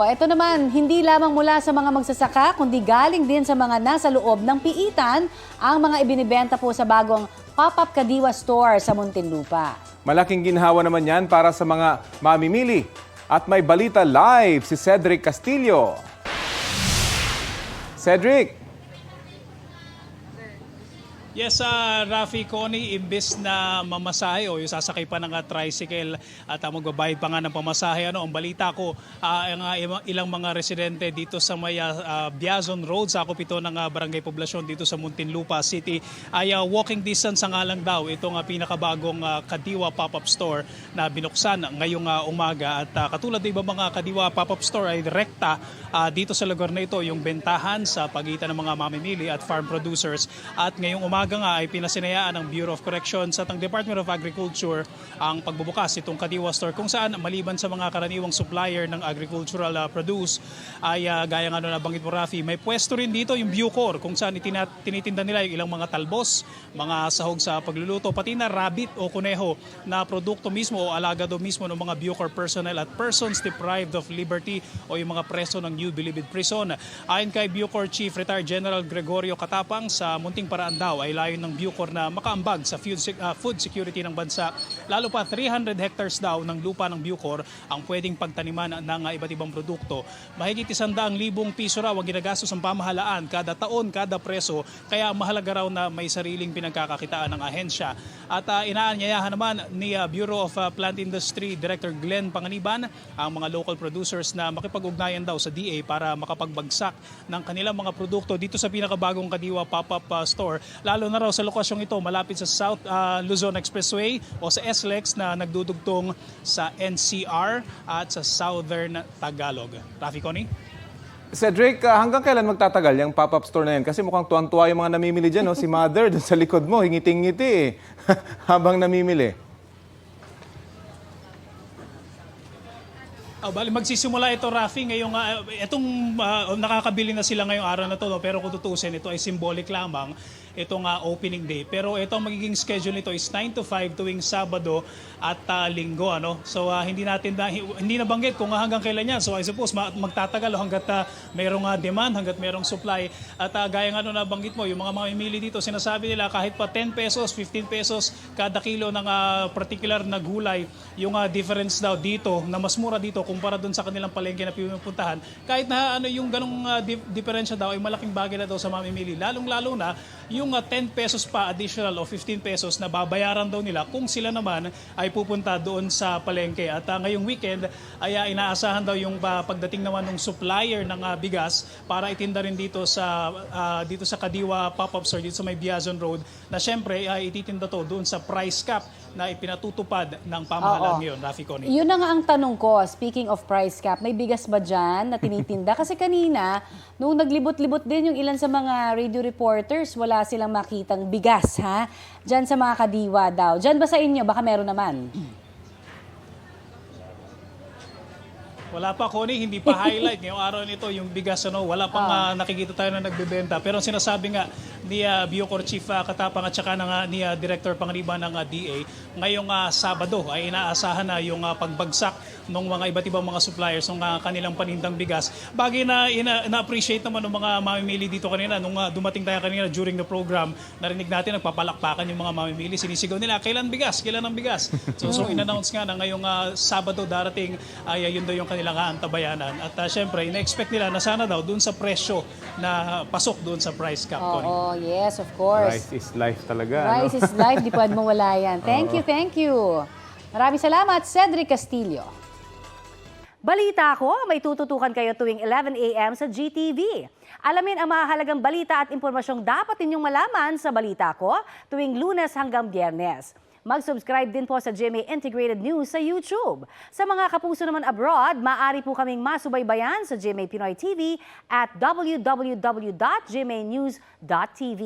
Ito naman, hindi lamang mula sa mga magsasaka, kundi galing din sa mga nasa loob ng piitan ang mga ibinibenta po sa bagong pop-up Kadiwa store sa Muntinlupa. Malaking ginhawa naman yan para sa mga mamimili. At may balita live si Cedric Castillo. Cedric! Yes, Rafi, Connie, imbes na mamasahe o yung sasakay pa ng tricycle at magbabayad pa nga ng pamasahe. Ang balita ko, ilang mga residente dito sa may Biazon Road, sakop ito ng barangay poblasyon dito sa Muntinlupa City, ay walking distance nga lang daw itong pinakabagong Kadiwa pop-up store na binuksan ngayong umaga. At katulad ng iba mga Kadiwa pop-up store ay direkta dito sa lugar na ito yung bentahan sa pagitan ng mga mamimili at farm producers. At ngayong umaga nga ay pinasinayaan ng Bureau of Corrections at ng Department of Agriculture ang pagbubukas itong Kadiwa store kung saan maliban sa mga karaniwang supplier ng agricultural produce ay gaya nga nabanggit mo Rafi, may pwesto rin dito yung Bucor kung saan tinitinda nila yung ilang mga talbos, mga sahog sa pagluluto, pati na rabbit o kuneho na produkto mismo o alagado mismo ng mga Bucor personnel at persons deprived of liberty o yung mga preso ng New Bilibid Prison. Ayon kay Bucor Chief Retired General Gregorio Katapang, sa munting paraan daw ay layon ng Bucor na makaambag sa food security ng bansa. Lalo pa 300 hectares daw ng lupa ng Bucor ang pwedeng pagtaniman ng iba't ibang produkto. Mahigit 100,000 piso raw ang ginagastos ng pamahalaan kada taon, kada preso, kaya mahalaga raw na may sariling pinagkakakitaan ng ahensya. At inaanyayahan naman ni Bureau of Plant Industry Director Glenn Panganiban ang mga local producers na makipag-ugnayan daw sa DA para makapagbagsak ng kanilang mga produkto dito sa pinakabagong Kadiwa pop-up store. Lalo na raw sa lokasyong ito malapit sa South Luzon Expressway o sa SLEX na nagdudugtong sa NCR at sa Southern Tagalog. Rafi, Connie? Cedric, hanggang kailan magtatagal yung pop-up store na yan? Kasi mukhang tuwang-tuwa yung mga namimili dyan. No? Si Mother dun sa likod mo, hingiting-ngiti habang namimili. Bali, magsisimula ito, Rafi, ngayong nakakabili na sila ngayong araw na to, no? Pero kung tutusin, ito ay symbolic lamang itong opening day. Pero ito ang magiging schedule nito is 9 to 5 tuwing Sabado at Linggo. So hindi nabanggit kung hanggang kailan yan. So I suppose magtatagal hanggat mayroong demand, hanggat mayroong supply. At gaya nga nabanggit mo, yung mga mamimili dito, sinasabi nila kahit pa 10 pesos, 15 pesos kada kilo ng particular na gulay, yung difference daw dito, na mas mura dito kumpara dun sa kanilang palengke na pinupuntahan. Kahit na yung ganong diferensya daw ay malaking bagay na daw sa mamimili. Lalong-lalo na yung 10 pesos pa additional o 15 pesos na babayaran daw nila kung sila naman ay pupunta doon sa palengke. At ngayong weekend ay inaasahan daw yung pagdating naman ng supplier ng bigas para itinda rin dito sa Kadiwa pop-up store dito sa may Biazon Road, na syempre ay ititinda to doon sa price cap na ipinatutupad ng pamahalaan ngayon. Rafi, Connie. Yun na nga ang tanong ko, speaking of price cap, may bigas ba dyan na tinitinda? Kasi kanina, nung naglibot-libot din yung ilan sa mga radio reporters, wala silang makitang bigas, ha? Dyan sa mga Kadiwa daw. Dyan ba sa inyo? Baka meron naman. Wala pa, Connie, hindi pa highlight ngayong araw nito yung bigas, wala pang nakikita tayo na nagbebenta. Pero ang sinasabi nga ni Bucor Chief Katapang at saka ni Director Panganiban ng DA, ngayong Sabado ay inaasahan na yung pagbagsak ng mga iba't ibang mga suppliers ng kanilang panindang bigas. Bagay na na-appreciate naman ng mga mamimili dito kanina. Nung dumating tayo kanina during the program, narinig natin nagpapalakpakan yung mga mamimili. Sinisigaw nila, kailan bigas? Kailan ang bigas? So in-announce nga na ngayong Sabado darating ay yun daw yung kanilang antabayanan. At syempre, ina-expect nila na sana daw dun sa presyo na pasok dun sa price cap. Oo, yes, of course. Rice is life talaga. Rice is life, di pwede mawala yan. Thank you. Maraming salamat, Cedric Castillo. Balita ko, may tututukan kayo tuwing 11 a.m. sa GTV. Alamin ang mahalagang balita at impormasyong dapat ninyong malaman sa Balita Ko tuwing Lunes hanggang Biyernes. Mag-subscribe din po sa GMA Integrated News sa YouTube. Sa mga kapuso naman abroad, maaari po kaming masubaybayan sa GMA Pinoy TV at www.gmanews.tv.